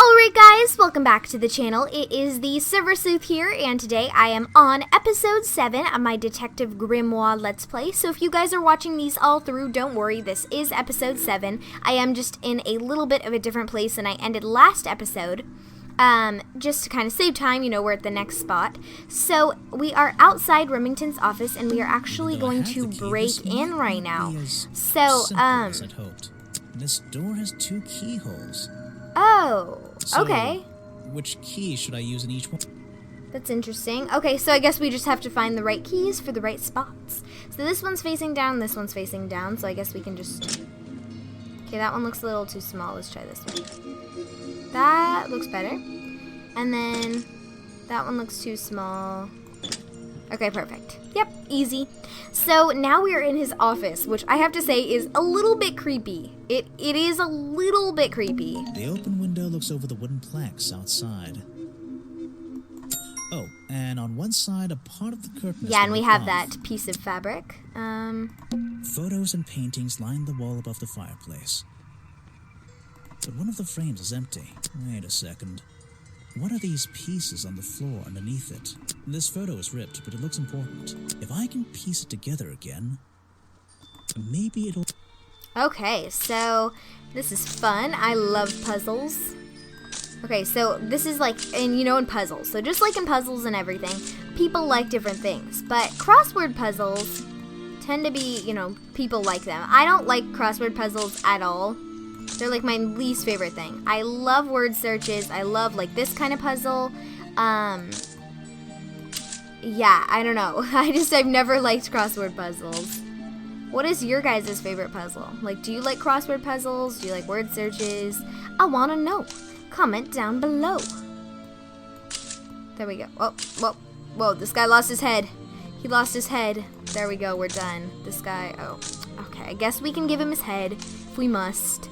Alright guys, welcome back to the channel. It is TheServerSleuth here, and today I am on episode 7 of my Detective Grimoire Let's Play. So if you guys are watching these all through, don't worry, this is episode 7. I am just in a little bit of a different place than I ended last episode. Just to kind of save time, you know, we're at the next spot. So we are outside Remington's office, and we are actually going to break in right now. So, This door has 2 keyholes. Oh, so, okay. Which key should I use in each one? That's interesting. Okay, so I guess we just have to find the right keys for the right spots. So this one's facing down, this one's facing down, so I guess we can just... Okay, that one looks a little too small. Let's try this one. That looks better. And then that one looks too small. Okay, perfect. Yep, easy. So now we are in his office, which I have to say is a little bit creepy. It is a little bit creepy. The open window looks over the wooden planks outside. Oh, and on one side, a part of the curtain. Yeah, and we have that piece of fabric. Photos and paintings line the wall above the fireplace. But one of the frames is empty. Wait a second. What are these pieces on the floor underneath it? This photo is ripped, but it looks important. If I can piece it together again, maybe it'll... Okay, so this is fun. I love puzzles. Okay, so this is like, and you know, in puzzles. So just like in puzzles and everything, people like different things. But crossword puzzles tend to be, you know, people like them. I don't like crossword puzzles at all. They're like my least favorite thing. I love word searches. I love like this kind of puzzle. Yeah, I don't know. I've never liked crossword puzzles. What is your guys' favorite puzzle? Like, do you like crossword puzzles? Do you like word searches? I want to know. Comment down below. There we go. Oh, whoa, whoa, this guy lost his head. He lost his head. There we go, we're done. This guy, oh, okay. I guess we can give him his head if we must.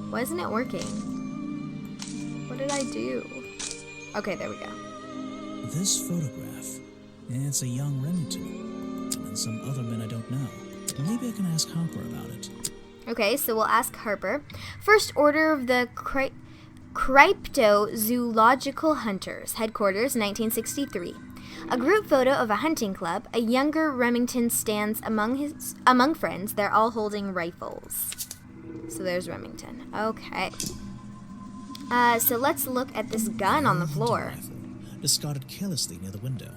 Why isn't it working? What did I do? Okay, there we go. This photograph, it's a young Remington and some other men I don't know. Maybe I can ask Harper about it. Okay, so we'll ask Harper. First Order of the Cryptozoological Hunters, headquarters, 1963. A group photo of a hunting club. A younger Remington stands among friends. They're all holding rifles. So there's Remington. Okay. So let's look at this gun on the floor. Rifle, discarded carelessly near the window.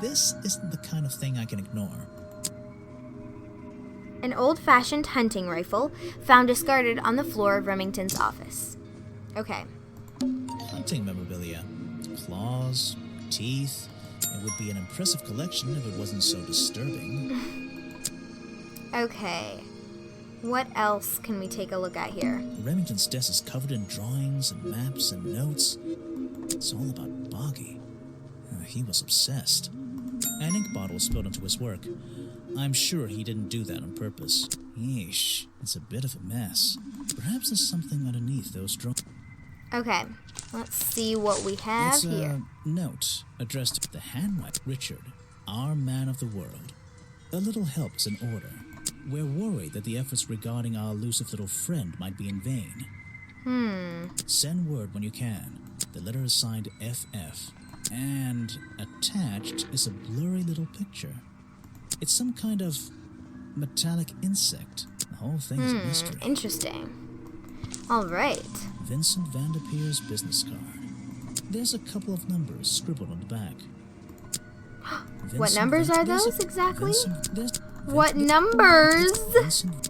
This isn't the kind of thing I can ignore. An old-fashioned hunting rifle found discarded on the floor of Remington's office. Okay. Hunting memorabilia. Claws, teeth. It would be an impressive collection if it wasn't so disturbing. Okay. What else can we take a look at here? Remington's desk is covered in drawings and maps and notes. It's all about Boggy. He was obsessed. An ink bottle was spilled into his work. I'm sure he didn't do that on purpose. Yeesh, it's a bit of a mess. Perhaps there's something underneath those drawings. Okay, let's see what we have here. It's a note addressed to the handwriting. Richard, our man of the world. A little help is in order. We're worried that the efforts regarding our elusive little friend might be in vain. Send word when you can. The letter is signed FF. And attached is a blurry little picture. It's some kind of metallic insect. The whole thing is a mystery. Interesting. Alright. Vincent Vanderpeer's business card. There's a couple of numbers scribbled on the back. What numbers are those exactly? What numbers?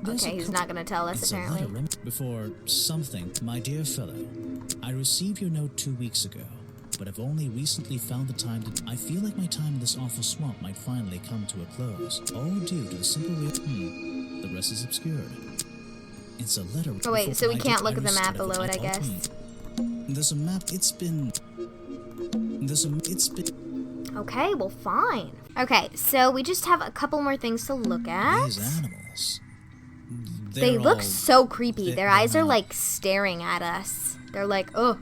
Okay, he's not gonna tell us apparently. Before something, my dear fellow, I received your note 2 weeks ago, but I've only recently found the time to... I feel like my time in this awful swamp might finally come to a close. All due to the simple the rest is obscured. It's a letter... Oh wait, so we can't look at the map below it, I guess. There's a map, it's been... Okay, well fine. Okay, so we just have a couple more things to look at. These animals... They look so creepy. Their eyes are like staring at us. They're like, oh,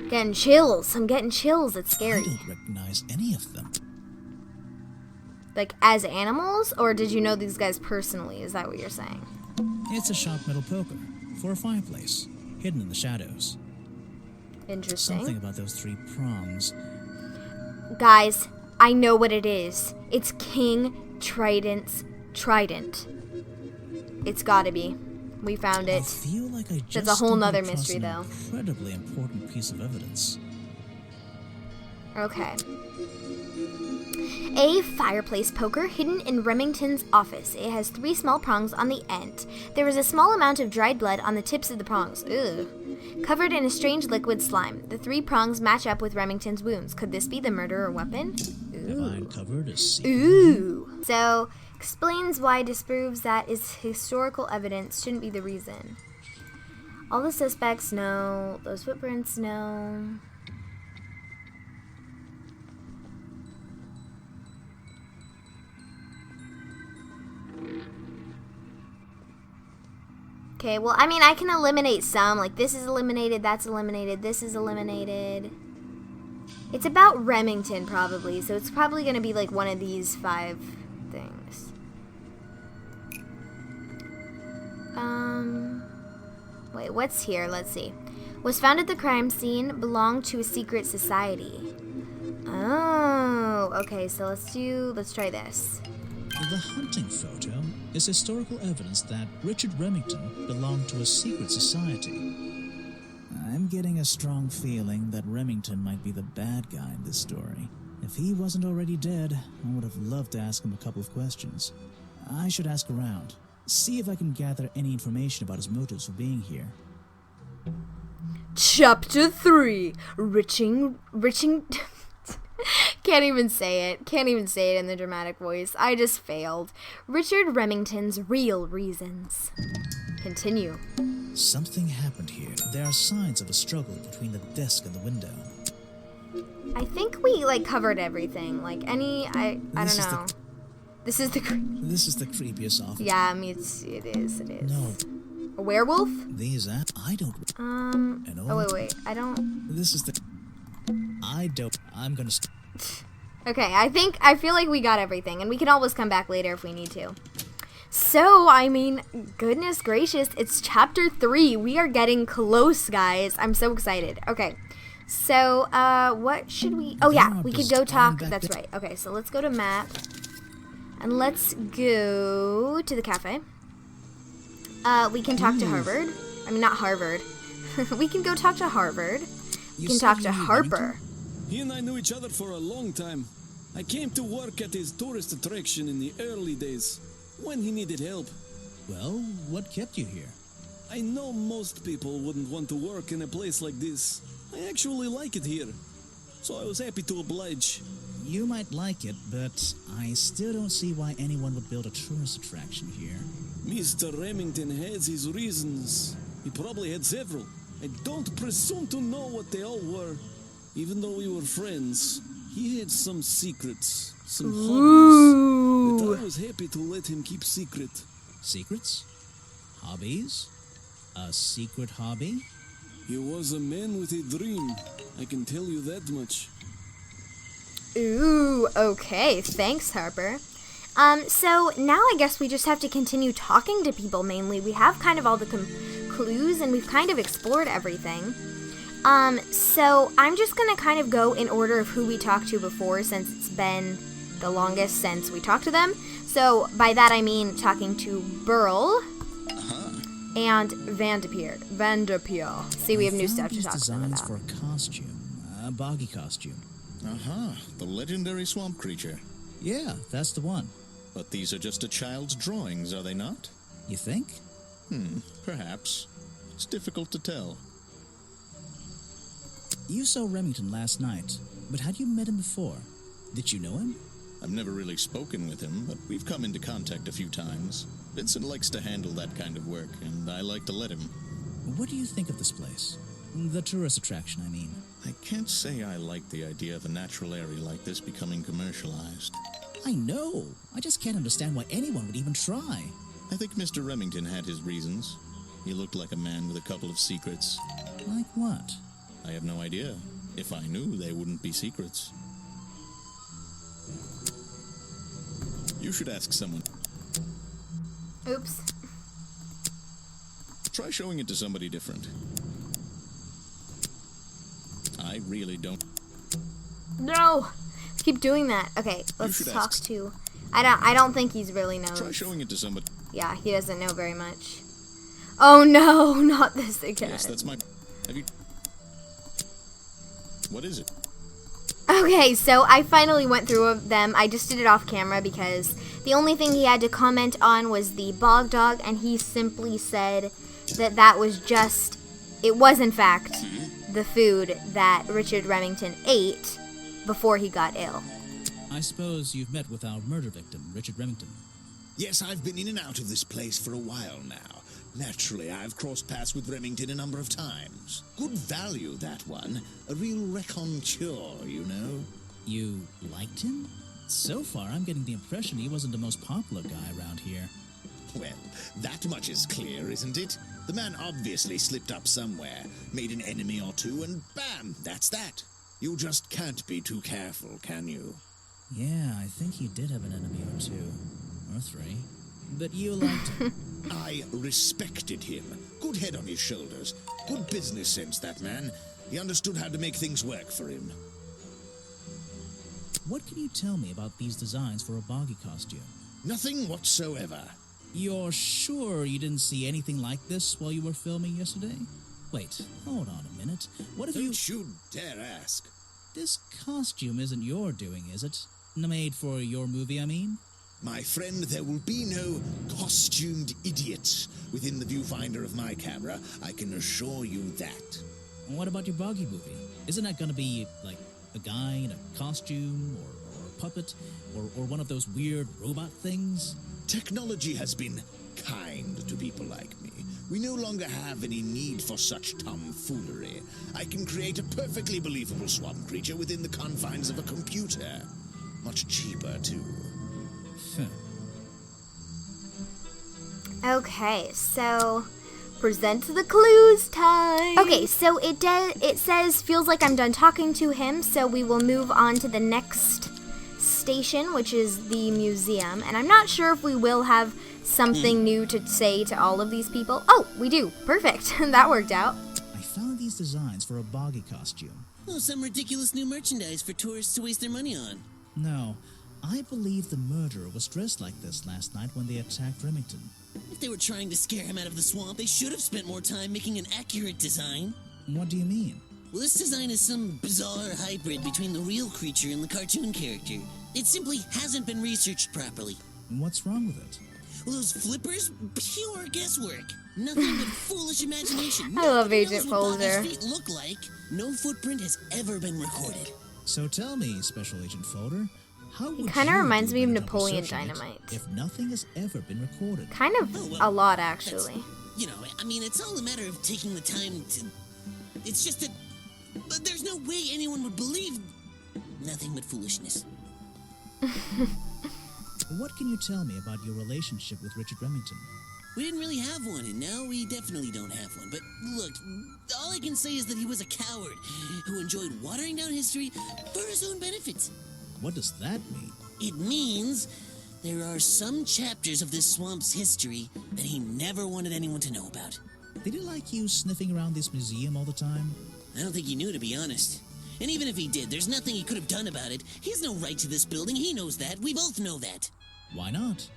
getting chills. I'm getting chills. It's scary. I don't recognize any of them. Like as animals? Or did you know these guys personally? Is that what you're saying? It's a sharp metal poker for a fireplace. hidden in the shadows. Interesting. Something about those 3 prongs. Guys, I know what it is. It's King Trident's trident. It's gotta be. We found I it. feel like I just That's a whole nother stumbled across mystery, an though. incredibly important piece of evidence. Okay. A fireplace poker hidden in Remington's office. It has 3 small prongs on the end. There is a small amount of dried blood on the tips of the prongs. Ugh. Covered in a strange liquid slime. The 3 prongs match up with Remington's wounds. Could this be the murder or weapon? Have I uncovered a secret? Ooh. So, explains why disproves that is historical evidence shouldn't be the reason. All the suspects know. Those footprints know. Okay, well, I mean, I can eliminate some. Like, this is eliminated, that's eliminated, this is eliminated. It's about Remington, probably. So it's probably going to be, like, one of these 5 things. Wait, what's here? Let's see. Was found at the crime scene, belonged to a secret society. Oh, okay, so let's try this. The hunting photo is historical evidence that Richard Remington belonged to a secret society. I'm getting a strong feeling that Remington might be the bad guy in this story. If he wasn't already dead, I would have loved to ask him a couple of questions. I should ask around, see if I can gather any information about his motives for being here. Chapter 3. Riching... Can't even say it. Can't even say it in the dramatic voice. I just failed. Richard Remington's real reasons. Continue. Something happened here. There are signs of a struggle between the desk and the window. I think we, like, covered everything. Like, I don't know. This is the creepiest office. Yeah, I mean, it is. No. A werewolf? These I don't. Oh, wait. I don't... This is the... I don't... I'm gonna... Okay, I feel like we got everything, and we can always come back later if we need to. So, I mean, goodness gracious, it's chapter 3. We are getting close, guys. I'm so excited. Okay, so, what should we... Oh, yeah, we could go talk... That's right. Okay, so let's go to map, and let's go to the cafe. We can talk to Harvard. I mean, not Harvard. We can go talk to Harvard. We can talk to Harper. He and I knew each other for a long time. I came to work at his tourist attraction in the early days, when he needed help. Well, what kept you here? I know most people wouldn't want to work in a place like this. I actually like it here, so I was happy to oblige. You might like it, but I still don't see why anyone would build a tourist attraction here. Mr. Remington has his reasons. He probably had several. I don't presume to know what they all were. Even though we were friends, he had some secrets, some hobbies that I was happy to let him keep secret. Secrets? Hobbies? A secret hobby? He was a man with a dream. I can tell you that much. Ooh, okay. Thanks, Harper. So now I guess we just have to continue talking to people mainly. We have kind of all the clues, and we've kind of explored everything. So I'm just gonna kind of go in order of who we talked to before, since it's been the longest since we talked to them. So by that I mean talking to Burl and Vanderpeer. See, we have new stuff to talk to them about. For a costume, a boggy costume. The legendary swamp creature. Yeah, that's the one. But these are just a child's drawings, are they not? You think? Perhaps. It's difficult to tell. You saw Remington last night, but had you met him before? Did you know him? I've never really spoken with him, but we've come into contact a few times. Vincent likes to handle that kind of work, and I like to let him. What do you think of this place? The tourist attraction, I mean. I can't say I like the idea of a natural area like this becoming commercialized. I know. I just can't understand why anyone would even try. I think Mr. Remington had his reasons. He looked like a man with a couple of secrets. Like what? I have no idea. If I knew, they wouldn't be secrets. You should ask someone. Oops. Try showing it to somebody different. I really don't. No! Keep doing that. Okay, let's should talk ask. to... I don't think he's really knows. Try showing it to somebody. Yeah, he doesn't know very much. Oh no, not this again. Yes, that's my. Have you? What is it? Okay, so I finally went through them. I just did it off camera because the only thing he had to comment on was the bog dog, and he simply said that that was just, it was in fact the food that Richard Remington ate before he got ill. I suppose you've met with our murder victim, Richard Remington. Yes, I've been in and out of this place for a while now. Naturally, I've crossed paths with Remington a number of times. Good value, that one. A real raconteur, you know. You liked him? So far, I'm getting the impression he wasn't the most popular guy around here. Well, that much is clear, isn't it? The man obviously slipped up somewhere, made an enemy or two, and bam, that's that. You just can't be too careful, can you? Yeah, I think he did have an enemy or two. Or three. But you liked him. I respected him. Good head on his shoulders. Good business sense, that man. He understood how to make things work for him. What can you tell me about these designs for a boggy costume? Nothing whatsoever. You're sure you didn't see anything like this while you were filming yesterday? Wait, hold on a minute. What if Don't you dare ask. This costume isn't your doing, is it? Made for your movie, I mean? My friend, there will be no costumed idiots within the viewfinder of my camera. I can assure you that. What about your boggy movie? Isn't that gonna be, like, a guy in a costume, or a puppet, or one of those weird robot things? Technology has been kind to people like me. We no longer have any need for such tomfoolery. I can create a perfectly believable swamp creature within the confines of a computer. Much cheaper, too. Okay, so present the clues time. Okay, so it says feels like I'm done talking to him, so we will move on to the next station, which is the museum. And I'm not sure if we will have something new to say to all of these people. Oh, we do. Perfect. That worked out. I found these designs for a boggy costume. Oh, some ridiculous new merchandise for tourists to waste their money on. No, I believe the murderer was dressed like this last night when they attacked Remington. If they were trying to scare him out of the swamp, they should have spent more time making an accurate design. What do you mean? Well, this design is some bizarre hybrid between the real creature and the cartoon character. It simply hasn't been researched properly. What's wrong with it? Well, those flippers? Pure guesswork. Nothing but foolish imagination. I love Nobody Agent knows what Bobby's Folger. feet look like. No footprint has ever been recorded. So tell me, Special Agent Folder, how would kinda you reminds do me of when Napoleon researching it Dynamite. if nothing has ever been recorded? Kind of a lot, actually. You know, I mean, it's all a matter of taking the time to... It's just that... But there's no way anyone would believe... Nothing but foolishness. What can you tell me about your relationship with Richard Remington? We didn't really have one, and now we definitely don't have one. But look, all I can say is that he was a coward who enjoyed watering down history for his own benefit. What does that mean? It means there are some chapters of this swamp's history that he never wanted anyone to know about. Did he like you sniffing around this museum all the time? I don't think he knew, to be honest. And even if he did, there's nothing he could have done about it. He has no right to this building. He knows that. We both know that. Why not?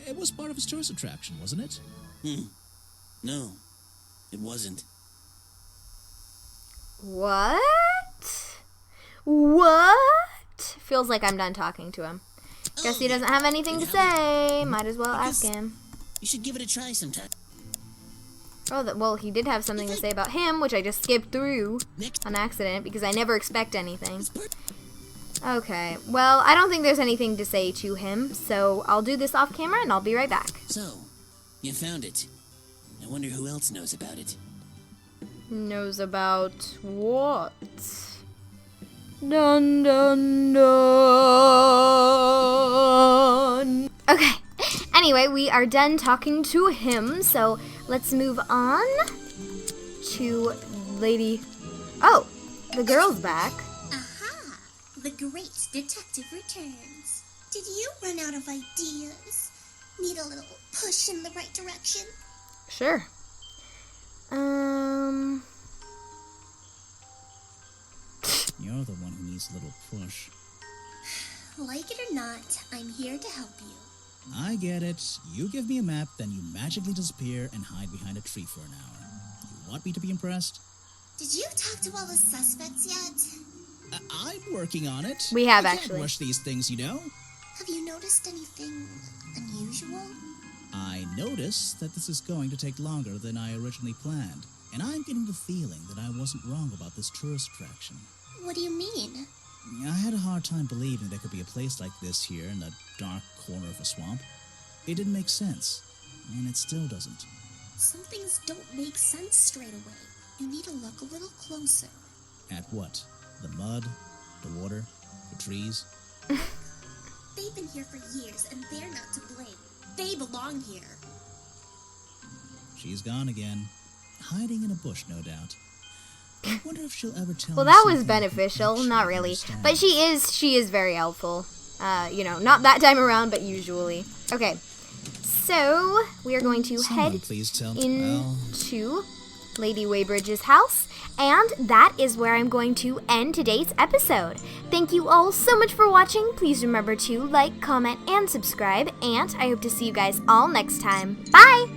It was part of his tourist attraction, wasn't it? No, it wasn't. What? What? Feels like I'm done talking to him. Guess he doesn't have anything to say. Might as well ask him. You should give it a try sometime. Oh, well, he did have something to say about him, which I just skipped through Next. on accident because I never expect anything. It's per- Okay, well, I don't think there's anything to say to him, so I'll do this off camera and I'll be right back. So, you found it. I wonder who else knows about it. Knows about what? Dun dun dun. Okay, anyway, we are done talking to him, so let's move on to Lady... Oh, the girl's back. Aha! The great detective returns. Did you run out of ideas? Need a little push in the right direction? Sure. needs a little push. Like it or not, I'm here to help you. I get it. You give me a map, then you magically disappear and hide behind a tree for an hour. You want me to be impressed? Did you talk to all the suspects yet? I'm working on it. We have, I can't actually. rush these things, you know? Have you noticed anything unusual? I notice that this is going to take longer than I originally planned, and I'm getting the feeling that I wasn't wrong about this tourist attraction. What do you mean? I had a hard time believing there could be a place like this here in the dark corner of a swamp. It didn't make sense, and it still doesn't. Some things don't make sense straight away. You need to look a little closer. At what? The mud? The water? The trees? They've been here for years, and they're not to blame. They belong here. She's gone again. Hiding in a bush, no doubt. I wonder if she'll ever tell Well, me that was something beneficial. she Not really. understands. But she is very helpful. You know, not that time around, but usually. Okay. So, we are going to Someone head please tell well, into Lady Weybridge's house. And that is where I'm going to end today's episode. Thank you all so much for watching. Please remember to like, comment, and subscribe. And I hope to see you guys all next time. Bye!